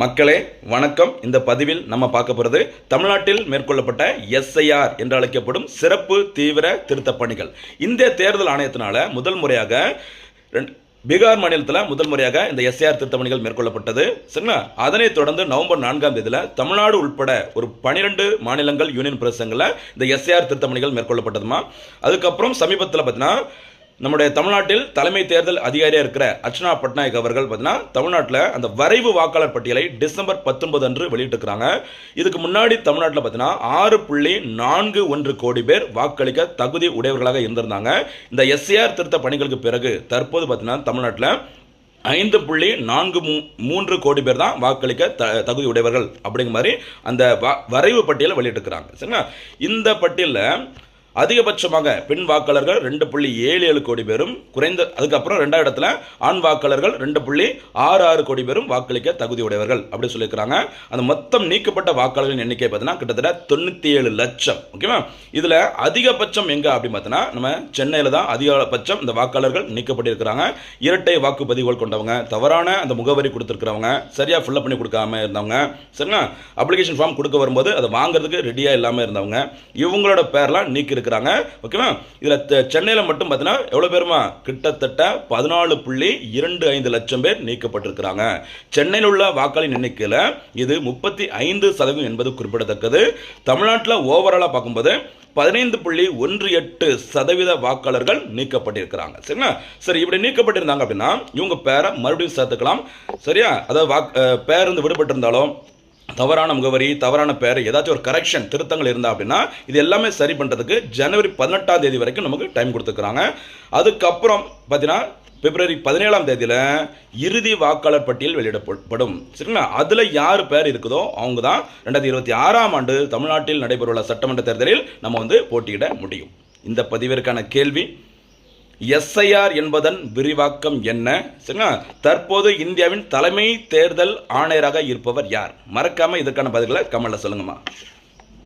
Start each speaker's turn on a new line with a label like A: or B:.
A: மக்களே வணக்கம். இந்த பதிவில் நம்ம பார்க்க போகிறது தமிழ்நாட்டில் மேற்கொள்ளப்பட்ட எஸ்ஐஆர் என்று அழைக்கப்படும் சிறப்பு தீவிர திருத்தப் பணிகள். இந்திய தேர்தல் ஆணையத்தினால முதல் முறையாக பீகார் மாநிலத்தில் முதல் முறையாக இந்த எஸ்ஐஆர் திருத்த பணிகள் மேற்கொள்ளப்பட்டது. சரிங்களா? அதனைத் தொடர்ந்து நவம்பர் 4ஆம் தேதியில் தமிழ்நாடு உட்பட ஒரு 12 மாநிலங்கள் யூனியன் பிரதேசங்களில் இந்த எஸ்ஐஆர் திருத்த பணிகள் மேற்கொள்ளப்பட்டதுமா. அதுக்கப்புறம் சமீபத்தில் பார்த்தீங்கன்னா நம்முடைய தமிழ்நாட்டில் தலைமை தேர்தல் அதிகாரியாக இருக்கிற அர்ச்சனா பட்நாயக் அவர்கள் பார்த்தீங்கன்னா தமிழ்நாட்டில் அந்த வரைவு வாக்காளர் பட்டியலை டிசம்பர் 19 அன்று வெளியிட்டிருக்கிறாங்க. இதுக்கு முன்னாடி தமிழ்நாட்டில் பார்த்தீங்கன்னா 6.41 கோடி பேர் வாக்களிக்க தகுதி உடையவர்களாக இருந்திருந்தாங்க. இந்த எஸ்ஐஆர் திருத்த பணிகளுக்கு பிறகு தற்போது பார்த்தீங்கன்னா தமிழ்நாட்டில் 5.43 கோடி பேர் தான் வாக்களிக்க தகுதி உடையவர்கள் அப்படிங்கிற மாதிரி அந்த வரைவு பட்டியலை வெளியிட்டிருக்கிறாங்க. சரிங்களா? இந்த பட்டியலில் அதிகபட்சமாக பெண் வாக்காளர்கள் 2.77 கோடி பேரும் குறைந்த அதுக்கப்புறம் 2ஆம் இடத்துல ஆண் வாக்காளர்கள் 2.66 கோடி பேரும் வாக்களிக்க தகுதி உடையவர்கள் அப்படி சொல்லியிருக்கிறாங்க. அந்த மொத்தம் நீக்கப்பட்ட வாக்காளர்களின் எண்ணிக்கை பார்த்தீங்கன்னா கிட்டத்தட்ட 97 லட்சம். ஓகேவா? இதில் அதிகபட்சம் எங்கே அப்படின்னு பார்த்தீங்கன்னா நம்ம சென்னையில் தான் அதிகபட்சம் இந்த வாக்காளர்கள் நீக்கப்பட்டிருக்கிறாங்க. இரட்டை வாக்குப்பதிவுகள் கொண்டவங்க, தவறான அந்த முகவரி கொடுத்துருக்கிறவங்க, சரியாக ஃபில்லப் பண்ணி கொடுக்காம இருந்தவங்க, சரிங்களா, அப்ளிகேஷன் ஃபார்ம் கொடுக்க வரும்போது அதை வாங்குறதுக்கு ரெடியாக இல்லாமல் இருந்தவங்க, இவங்களோட பேர்லாம் நீக்கி ஓகேவா? இதுல சென்னையில மட்டும் பார்த்தீங்கன்னா எவ்வளவு பேருமா கிட்டத்தட்ட 14.25 லட்சம் பேர் நீக்கப்பட்டிருக்கிறாங்க. சென்னையில் உள்ள வாக்காளர் எண்ணிக்கையில் இது 35% என்பது குறிப்பிடத்தக்கது. தமிழ்நாட்டில் ஓவராலா பார்க்கும்போது 15.18% வாக்காளர்கள் நீக்கப்பட்டிருக்கிறாங்க. சரிங்களா? சரி, இப்படி நீக்கப்பட்டிருந்தாங்க அப்படின்னா இவங்க பேரை மறுபடியும் சேர்த்துக்கலாம். சரியா? அதாவது பேர் இருந்து விடுபட்டு இருந்தாலும் தவறான முகவரி, தவறான பேர், ஏதாச்சும் ஒரு கரெக்ஷன் திருத்தங்கள் இருந்தா அப்படின்னா இது எல்லாமே சரி பண்ணுறதுக்கு ஜனவரி 18ஆம் தேதி வரைக்கும் நமக்கு டைம் கொடுத்துருக்குறாங்க. அதுக்கப்புறம் பார்த்தீங்கன்னா பிப்ரவரி 17ஆம் தேதியில் இறுதி வாக்காளர் பட்டியல் வெளியிடப்படும். சரிங்களா? அதில் யார் பேர் இருக்குதோ அவங்க தான் 2026ஆம் ஆண்டு தமிழ்நாட்டில் நடைபெறவுள்ள சட்டமன்ற தேர்தலில் நம்ம போட்டியிட முடியும். இந்த பதிவிற்கான கேள்வி, எஸ்ஐஆர் என்பதன் விரிவாக்கம் என்ன? சரிங்களா? தற்போது இந்தியாவின் தலைமை தேர்தல் ஆணையராக இருப்பவர் யார்? மறக்காம இதற்கான பதில்களை கமெண்ட்ல சொல்லுங்கம்மா.